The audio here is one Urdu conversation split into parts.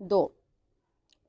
2।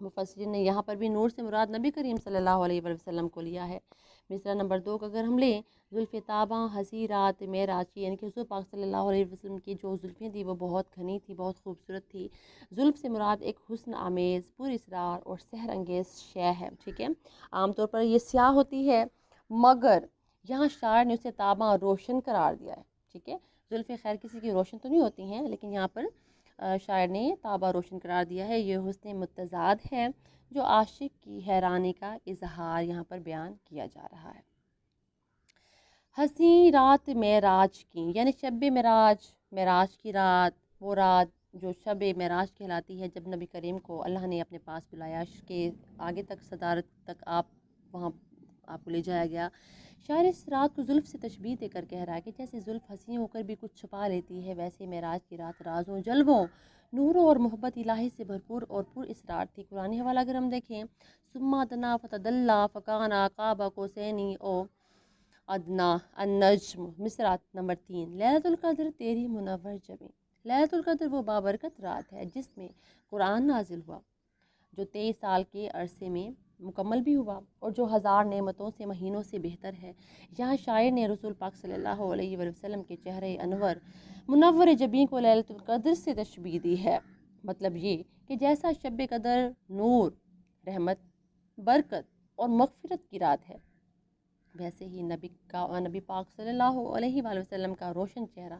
مفسرین نے یہاں پر بھی نور سے مراد نبی کریم صلی اللہ علیہ وسلم کو لیا ہے۔ مصرع نمبر 2 کا اگر ہم لیں، زلف تاباں ہنسی رات معراج کی، یعنی کہ حضور پاک صلی اللہ علیہ وسلم کی جو زلفیں تھیں وہ بہت گھنی تھی، بہت خوبصورت تھی۔ زلف سے مراد ایک حسن آمیز، پر اسرار اور سحر انگیز شے ہے، ٹھیک ہے۔ عام طور پر یہ سیاہ ہوتی ہے، مگر یہاں شاعر نے اسے تاباں روشن قرار دیا ہے، ٹھیک ہے۔ زلفیں خیر کسی کی روشن تو نہیں ہوتی ہیں، لیکن یہاں پر شاعر نے تابہ روشن قرار دیا ہے۔ یہ حسن متضاد ہے جو عاشق کی حیرانی کا اظہار یہاں پر بیان کیا جا رہا ہے۔ ہنسی رات معراج کی، یعنی شب معراج، معراج کی رات، وہ رات جو شب معراج کہلاتی ہے، جب نبی کریم کو اللہ نے اپنے پاس بلایا کہ آگے تک صدارت تک وہاں آپ کو لے جایا گیا۔ شاعر اس رات کو زلف سے تشبیہ دے کر کہہ رہا ہے کہ جیسے زلف ہنسی ہو کر بھی کچھ چھپا لیتی ہے، ویسے معراج کی رات رازوں، جلووں، نوروں اور محبت الہی سے بھرپور اور پر اسرار تھی۔ قرآن حوالہ اگر ہم دیکھیں، ثم دنا فتدلی فکان قاب قوسین او ادنا النجم، مصرع نمبر 3، لیلۃ القدر تیری منور جبیں۔ لیلۃ القدر وہ بابرکت رات ہے جس میں قرآن نازل ہوا، جو 23 سال کے عرصے میں مکمل بھی ہوا اور جو 1000 نعمتوں سے مہینوں سے بہتر ہے۔ یہاں شاعر نے رسول پاک صلی اللہ علیہ وسلم کے چہرے انور منور جبیں کو لیلۃ القدر سے تشبیہ دی ہے۔ مطلب یہ کہ جیسا شب قدر نور، رحمت، برکت اور مغفرت کی رات ہے، ویسے ہی نبی پاک صلی اللہ علیہ وآلہ وسلم کا روشن چہرہ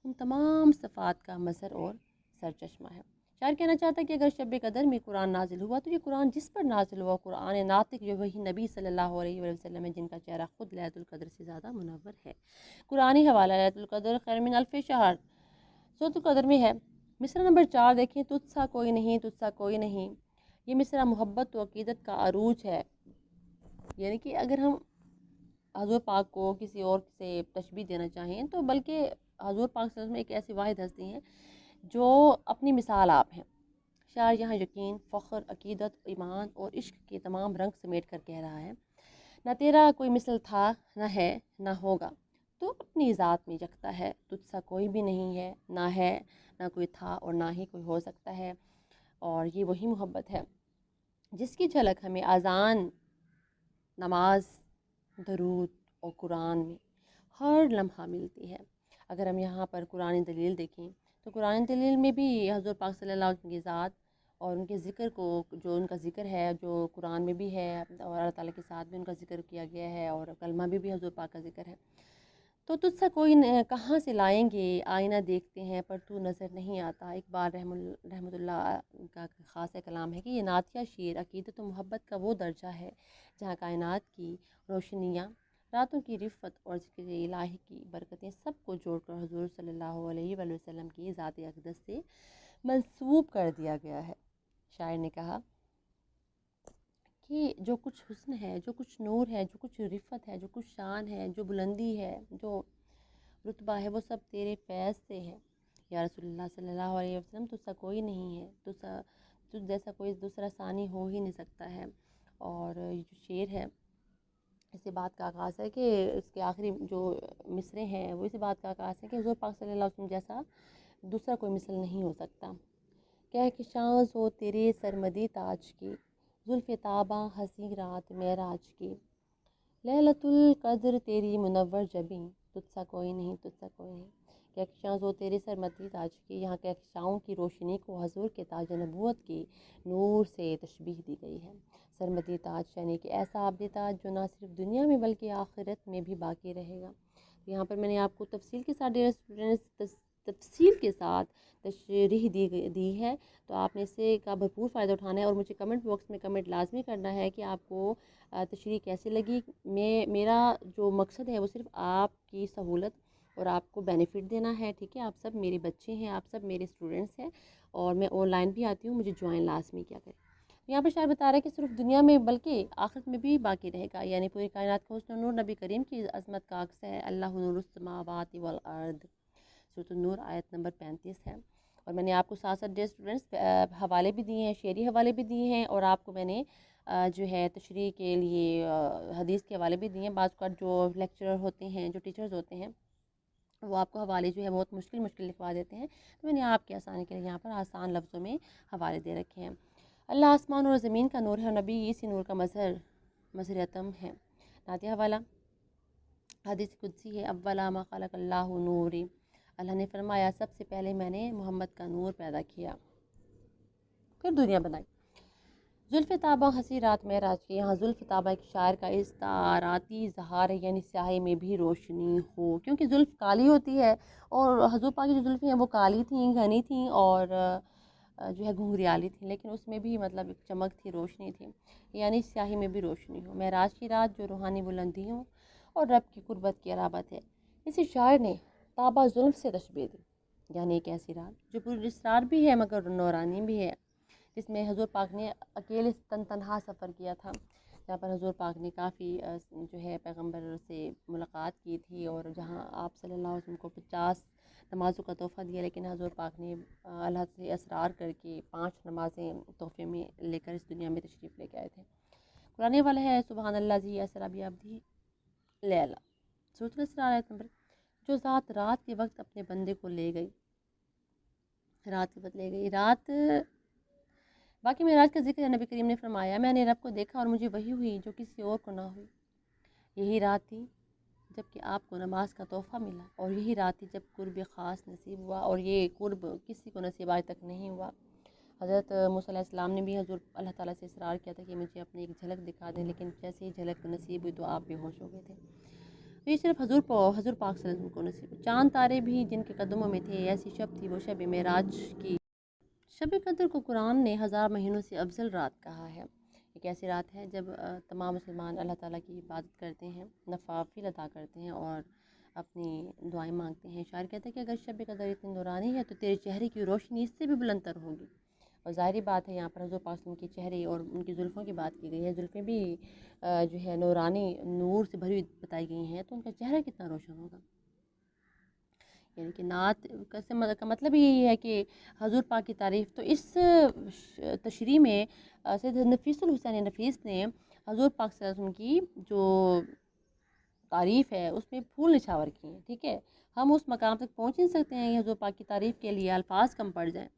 ان تمام صفات کا مظہر اور سرچشمہ ہے۔ شاعر کہنا چاہتا ہے کہ اگر شب قدر میں قرآن نازل ہوا تو یہ قرآن جس پر نازل ہوا، قرآن ناطق، جو وہی نبی صلی اللہ علیہ وآلہ وسلم ہے، جن کا چہرہ خود لیلۃ القدر سے زیادہ منور ہے۔ قرآنی حوالہ لیلۃ القدر خیر من الف شہر، سورۃ القدر میں ہے۔ مصرع نمبر 4 دیکھیں، تجھ سا کوئی نہیں، تجھ سا کوئی نہیں۔ یہ مصرع محبت و عقیدت کا عروج ہے، یعنی کہ اگر ہم حضور پاک کو کسی اور سے تشبیہ دینا چاہیں تو بلکہ حضور پاک صلی اللہ علیہ وسلم ایک ایسی واحد ہستی ہیں جو اپنی مثال آپ ہیں۔ شاعر یہاں یقین، فخر، عقیدت، ایمان اور عشق کے تمام رنگ سمیٹ کر کہہ رہا ہے، نہ تیرا کوئی مثل تھا، نہ ہے، نہ ہوگا، تو اپنی ذات میں یکتا ہے، تجھ سا کوئی بھی نہیں ہے، نہ ہے، نہ کوئی تھا اور نہ ہی کوئی ہو سکتا ہے۔ اور یہ وہی محبت ہے جس کی جھلک ہمیں اذان، نماز، درود اور قرآن میں ہر لمحہ ملتی ہے۔ اگر ہم یہاں پر قرآن دلیل دیکھیں تو قرآن دلیل میں بھی حضور پاک صلی اللہ علیہ وسلم کی ذات اور ان کے ذکر کو، جو ان کا ذکر ہے جو قرآن میں بھی ہے اور اللہ تعالیٰ کے ساتھ بھی ان کا ذکر کیا گیا ہے، اور کلمہ میں بھی حضور پاک کا ذکر ہے۔ تو تجھ سا کوئی کہاں سے لائیں گے، آئینہ دیکھتے ہیں پر تو نظر نہیں آتا۔ اقبال رحمۃ اللہ کا خاص کلام ہے کہ یہ نعتیہ شعر عقیدت و محبت کا وہ درجہ ہے جہاں کائنات کی روشنیاں، راتوں کی رفت اور ذکر الہی کی برکتیں سب کو جوڑ کر حضور صلی اللہ علیہ وآلہ وسلم کی ذات اقدس سے منسوب کر دیا گیا ہے۔ شاعر نے کہا کہ جو کچھ حسن ہے، جو کچھ نور ہے، جو کچھ رفت ہے، جو کچھ شان ہے، جو بلندی ہے، جو رتبہ ہے، وہ سب تیرے فیض سے ہے یا رسول اللہ صلی اللہ علیہ وسلم۔ تجھ سا کوئی نہیں ہے، تجھ جیسا کوئی دوسرا ثانی ہو ہی نہیں سکتا ہے۔ اور یہ جو شعر ہے، اسی بات کا آغاز ہے کہ اس کے آخری جو مصرے ہیں وہ اسی بات کا آغاز ہے کہ حضور پاک صلی اللہ علیہ وسلم جیسا دوسرا کوئی مثل نہیں ہو سکتا۔ کہکشاں ہو تیرے سرمدی تاج کی، زلف تاباں ہنسی رات معراج کی، لیلۃ القدر تیری منور جبیں، تجھ سا کوئی نہیں، تجھ سا کوئی نہیں۔ کہکشاں ہو تیرے سرمدی تاج کی، یہاں کہکشاؤں کی روشنی کو حضور کے تاج نبوت کی نور سے تشبیہ دی گئی ہے۔ سرمدی تاج یعنی کہ ایسا آبی تاج جو نہ صرف دنیا میں بلکہ آخرت میں بھی باقی رہے گا۔ یہاں پر میں نے آپ کو تفصیل کے ساتھ تشریح دی ہے، تو آپ نے اس سے کا بھرپور فائدہ اٹھانا ہے اور مجھے کمنٹ باکس میں کمنٹ لازمی کرنا ہے کہ آپ کو تشریح کیسی لگی۔ میرا جو مقصد ہے وہ صرف آپ کی سہولت اور آپ کو بینیفٹ دینا ہے، ٹھیک ہے۔ آپ سب میرے بچے ہیں، آپ سب میرے اسٹوڈنٹس ہیں اور میں آن لائن بھی آتی ہوں، مجھے جوائن لازمی کیا کریں۔ یہاں پر شاعر بتا رہا ہے کہ صرف دنیا میں بلکہ آخرت میں بھی باقی رہے گا، یعنی پوری کائنات کا حسن و نور نبی کریم کی عظمت کا عکس ہے۔ اللہ نور السماوات والارض، سورۃ النور آیت نمبر 35 ہے۔ اور میں نے آپ کو ساتھ ساتھ ڈیئر اسٹوڈنٹس حوالے بھی دیے ہیں، شعری حوالے بھی دیے ہیں، اور آپ کو میں نے جو ہے تشریح کے لیے حدیث کے حوالے بھی دیے ہیں۔ بعض کا جو لیکچرر ہوتے ہیں، جو ٹیچرز ہوتے ہیں، وہ آپ کو حوالے جو ہے بہت مشکل لکھوا دیتے ہیں، تو میں نے آپ کے آسانی کے لیے یہاں پر آسان لفظوں میں حوالے دے رکھے ہیں۔ اللہ آسمان اور زمین کا نور ہے اور نبی اسی نور کا مظہر اتم ہے۔ نعتیہ حوالہ حدیث قدسی ہے، اولا ما خلق اللہ نوری، اللہ نے فرمایا سب سے پہلے میں نے محمد کا نور پیدا کیا، پھر دنیا بنائی۔ زلف تابہ ہنسی رات معراج کی، یہاں زلف تابہ ایک شاعر کا استعاراتی اظہار ہے، یعنی سیاہی میں بھی روشنی ہو، کیونکہ زلف کالی ہوتی ہے اور حضور پاک کی جو زلفیں ہیں وہ کالی تھیں، گھنی تھیں اور جو ہے گھنگریالی تھیں، لیکن اس میں بھی مطلب ایک چمک تھی، روشنی تھی، یعنی سیاہی میں بھی روشنی ہو۔ معراج کی رات جو روحانی بلندی ہو اور رب کی قربت کی علامت ہے۔ اسی شاعر نے تابہ زلف سے تشبیہ دی، یعنی ایک ایسی رات جو پر اسرار بھی ہے مگر نورانی بھی ہے، جس میں حضور پاک نے اکیلے تنہا سفر کیا تھا، جہاں پر حضور پاک نے کافی جو ہے پیغمبر سے ملاقات کی تھی، اور جہاں آپ صلی اللہ علیہ وسلم کو 50 نمازوں کا تحفہ دیا، لیکن حضور پاک نے اللہ سے اسرار کر کے 5 نمازیں تحفے میں لے کر اس دنیا میں تشریف لے کے آئے تھے۔ قرآن والا ہے سبحان اللہ ذی اسریٰ بعبدہ لیلا، سورۃ الاسراء آیت نمبر، جو ذات رات کے وقت اپنے بندے کو لے گئی، رات کے وقت لے گئی۔ رات باقی معراج کا ذکر ہے، نبی کریم نے فرمایا میں نے رب کو دیکھا اور مجھے وحی ہوئی جو کسی اور کو نہ ہوئی، یہی رات تھی جب کہ آپ کو نماز کا تحفہ ملا، اور یہی رات تھی جب قرب خاص نصیب ہوا، اور یہ قرب کسی کو نصیب آج تک نہیں ہوا۔ حضرت موسیٰ علیہ السلام نے بھی حضور اللہ تعالیٰ سے اصرار کیا تھا کہ مجھے اپنی ایک جھلک دکھا دیں، لیکن جیسے ہی جھلک نصیب ہوئی تو آپ بے ہوش ہو گئے تھے۔ تو یہ صرف حضور پاک صلی اللہ علیہ وسلم کو نصیب ہوئی۔ چاند تارے بھی جن کے قدموں میں تھے، ایسی شب تھی وہ شب معراج کی۔ شب قدر کو قرآن نے 1000 مہینوں سے افضل رات کہا ہے۔ ایک ایسی رات ہے جب تمام مسلمان اللہ تعالیٰ کی عبادت کرتے ہیں، نوافل ادا کرتے ہیں اور اپنی دعائیں مانگتے ہیں۔ شاعر کہتے ہیں کہ اگر شب قدر اتنی نورانی ہے تو تیرے چہرے کی روشنی اس سے بھی بلند تر ہوگی، اور ظاہری بات ہے یہاں پر حضور پاک صلی اللہ علیہ وسلم کے چہرے اور ان کی زلفوں کی بات کی گئی ہے، زلفیں بھی جو ہے نورانی نور سے بھری ہوئی بتائی گئی ہیں، تو ان کا چہرہ کتنا روشن ہوگا۔ یعنی کہ نعت کا مطلب یہی ہے کہ حضور پاک کی تعریف، تو اس تشریح میں سید نفیس الحسین نفیس نے حضور پاک صلی اللہ علیہ وسلم کی جو تعریف ہے اس میں پھول نچھاور کی ہیں، ٹھیک ہے، ہم اس مقام تک پہنچ نہیں سکتے ہیں کہ حضور پاک کی تعریف کے لیے الفاظ کم پڑ جائیں۔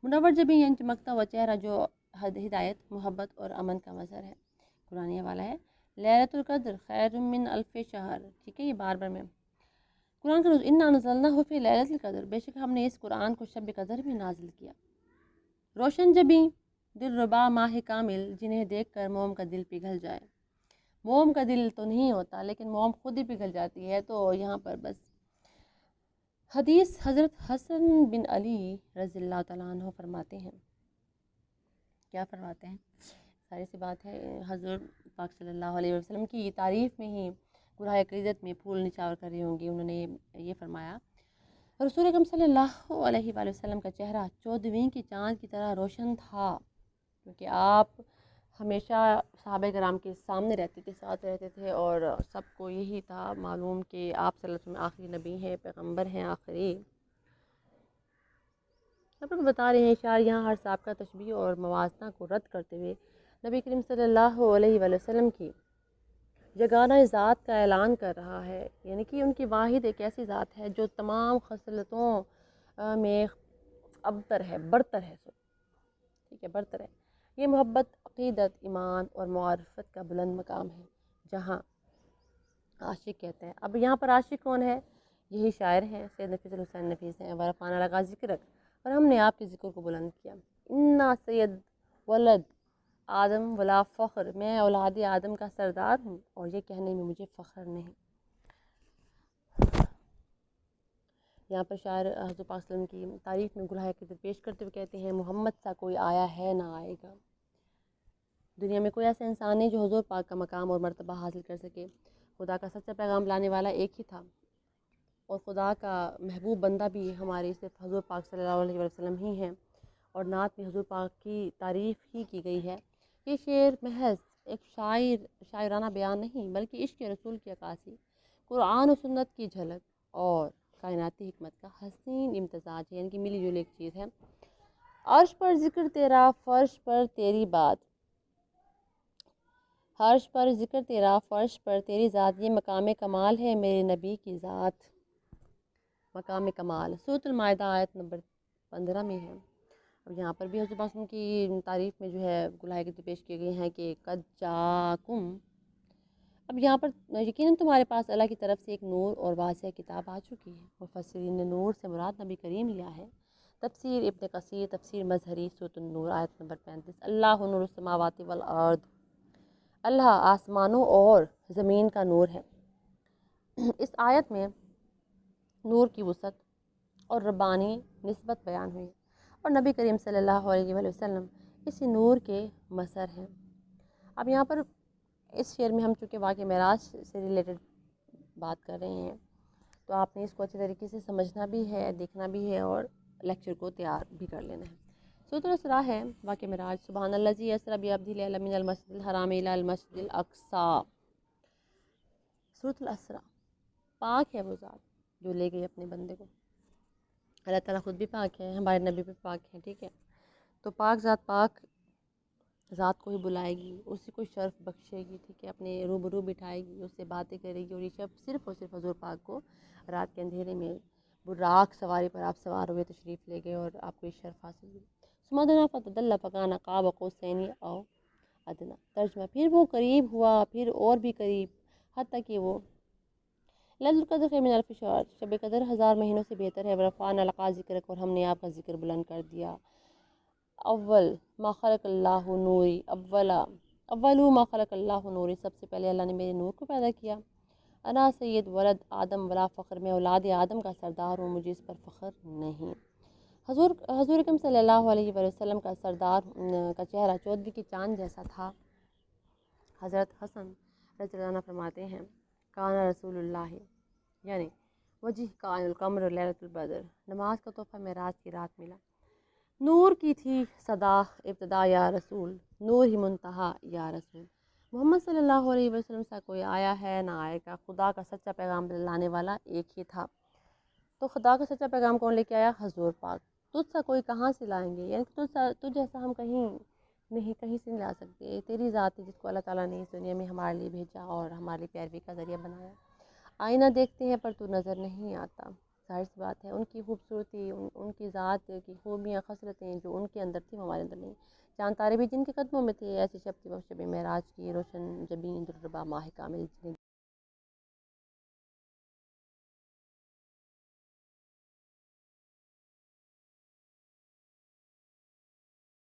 منور جبیں یعنی چمکتا ہوا چہرہ جو ہدایت، محبت اور امن کا مظہر ہے۔ قرآن والا ہے لیلۃ القدر خیر من الف شہر، ٹھیک ہے، یہ بار بار میں قرآن کا انا انزلناہ فی لیلۃ القدر، بے شک ہم نے اس قرآن کو شب قدر میں نازل کیا۔ روشن جبیں دل ربا ماہ کامل، جنہیں دیکھ کر موم کا دل پگھل جائے۔ موم کا دل تو نہیں ہوتا لیکن موم خود ہی پگھل جاتی ہے، تو یہاں پر بس حدیث حضرت حسن بن علی رضی اللہ تعالیٰ عنہ فرماتے ہیں، کیا فرماتے ہیں، ساری سی بات ہے، حضور پاک صلی اللہ علیہ وسلم کی تعریف میں ہی گرہائے عقیدت میں پھول نچھاور کر رہی ہوں گی۔ انہوں نے یہ فرمایا رسول اکرم صلی اللہ علیہ وآلہ وسلم کا چہرہ 14ویں کی چاند کی طرح روشن تھا، کیونکہ آپ ہمیشہ صحابہ کرام کے سامنے رہتے تھے، ساتھ رہتے تھے، اور سب کو یہی تھا معلوم کہ آپ صلی اللہ علیہ وسلم آخری نبی ہیں، پیغمبر ہیں آخری۔ اب بتا رہے ہیں اشعار یہاں ہر سابقہ تشبیہ اور موازنہ کو رد کرتے ہوئے نبی کریم صلی اللہ علیہ وآلہ وسلم کی یگانہ ذات کا اعلان کر رہا ہے، یعنی کہ ان کی واحد ایک ایسی ذات ہے جو تمام خصلتوں میں ابتر ہے، برتر ہے، ٹھیک ہے، برتر ہے۔ یہ محبت، عقیدت، ایمان اور معرفت کا بلند مقام ہے، جہاں عاشق کہتے ہیں۔ اب یہاں پر عاشق کون ہے؟ یہی شاعر ہیں، سید نفیس الحسین نفیس ہیں، ورفعنا لک ذکرک، اور ہم نے آپ کے ذکر کو بلند کیا۔ انا سید ولد آدم ولا فخر، میں اولاد آدم کا سردار ہوں اور یہ کہنے میں مجھے فخر نہیں۔ یہاں پر شاعر حضور پاک صلی اللہ علیہ وسلم کی تعریف میں گرہائے عقیدت پیش کرتے ہوئے کہتے ہیں محمد سا کوئی آیا ہے نہ آئے گا، دنیا میں کوئی ایسا انسان نہیں جو حضور پاک کا مقام اور مرتبہ حاصل کر سکے۔ خدا کا سچا پیغام لانے والا ایک ہی تھا، اور خدا کا محبوب بندہ بھی ہمارے صرف حضور پاک صلی اللہ علیہ وسلم ہی ہیں، اور نعت میں حضور پاک کی تعریف ہی کی گئی ہے۔ یہ شعر محض ایک شاعرانہ بیان نہیں بلکہ عشق رسول کی عکاسی، قرآن و سنت کی جھلک اور کائناتی حکمت کا حسین امتزاج ہے، یعنی کہ ملی جلی ایک چیز ہے۔ عرش پر ذکر تیرا، فرش پر تیری بات، عرش پر ذکر تیرا، فرش پر تیری ذات، یہ مقام کمال ہے میرے نبی کی ذات، مقام کمال۔ سورۃ المائدہ آیت نمبر 15 میں ہے اب یہاں پر بھی حضرت پاک کی تعریف میں جو ہے گلہائے کے پیش کیے گئے ہیں کہ قد جاکم. اب یہاں پر یقیناً تمہارے پاس اللہ کی طرف سے ایک نور اور واضح کتاب آ چکی ہے. مفسرین نے نور سے مراد نبی کریم لیا ہے. تفسیر ابن کثیر تفسیر مظہری سورۃ النور آیت نمبر 35. اللہ نور السماوات والارض، اللہ آسمانوں اور زمین کا نور ہے. اس آیت میں نور کی وسعت اور ربانی نسبت بیان ہوئی اور نبی کریم صلی اللہ علیہ وآلہ وسلم اسی نور کے مظہر ہیں. اب یہاں پر اس شعر میں ہم چونکہ واقعہ معراج سے ریلیٹڈ بات کر رہے ہیں تو آپ نے اس کو اچھے طریقے سے سمجھنا بھی ہے، دیکھنا بھی ہے اور لیکچر کو تیار بھی کر لینا ہے. سورۃ الاسراء ہے واقعہ معراج. سبحان الذی اسری بعبدہ لیلا من المسجد الحرام الی المسجد الاقصی. سورۃ الاسراء، پاک ہے وہ ذات جو لے گئی اپنے بندے کو. اللہ تعالیٰ خود بھی پاک ہے، ہمارے نبی بھی پاک ہیں، ٹھیک ہے. تو پاک ذات کو ہی بلائے گی، اسی کو شرف بخشے گی، ٹھیک ہے، اپنے روبرو بٹھائے گی، اس سے باتیں کرے گی. اور یہ شرف صرف اور صرف حضور پاک کو رات کے اندھیرے میں براق سواری پر آپ سوار ہوئے تشریف لے گئے اور آپ کو یہ شرف حاصل ہوئی. سمدنا فتدل فکان قاب قوسین او ادنا. ترجمہ، پھر وہ قریب ہوا، پھر اور بھی قریب، حتیٰ کہ وہ ليلۃ القدر خیر من الف شہر، شب قدر 1000 مہینوں سے بہتر ہے. ورفعنا لک ذکرک، اور ہم نے آپ کا ذکر بلند کر دیا. اول ما خلق اللہ نوری، اولو ما خلق اللہ نوری، سب سے پہلے اللہ نے میرے نور کو پیدا کیا. انا سید ولد آدم ولا فخر، میں اولاد آدم کا سردار ہوں، مجھے اس پر فخر نہیں. حضور اکرم صلی اللہ علیہ وسلم کا سردار کا چہرہ چودھویں کی چاند جیسا تھا. حضرت حسن رضی اللہ عنہ فرماتے ہیں کانا رسول اللہ، یعنی وجہ کان القمر لیلۃ البدر، نماز کا تحفہ معراج کی رات ملا. نور کی تھی صدا ابتدا یا رسول، نور ہی منتہا یا رسول. محمد صلی اللہ علیہ وسلم سے کوئی آیا ہے نہ آئے گا. خدا کا سچا پیغام لانے والا ایک ہی تھا. تو خدا کا سچا پیغام کون لے کے آیا؟ حضور پاک. تجھ سا کوئی کہاں سے لائیں گے؟ یعنی تجھ جیسا ہم کہیں سے نہیں لا سکتے. تیری ذات ہے جس کو اللہ تعالیٰ نے اس دنیا میں ہمارے لیے بھیجا اور ہمارے لیے پیروی کا ذریعہ بنایا. آئینہ دیکھتے ہیں پر تو نظر نہیں آتا. ظاہر سی بات ہے، ان کی خوبصورتی، ان کی ذات کی خوبیاں، خصلتیں جو ان کے اندر تھیں ہمارے اندر نہیں. چاند تارے بھی جن کے قدموں میں تھے، ایسی شب تھی شب معراج کی روشن جبین دربا ماہ کامل.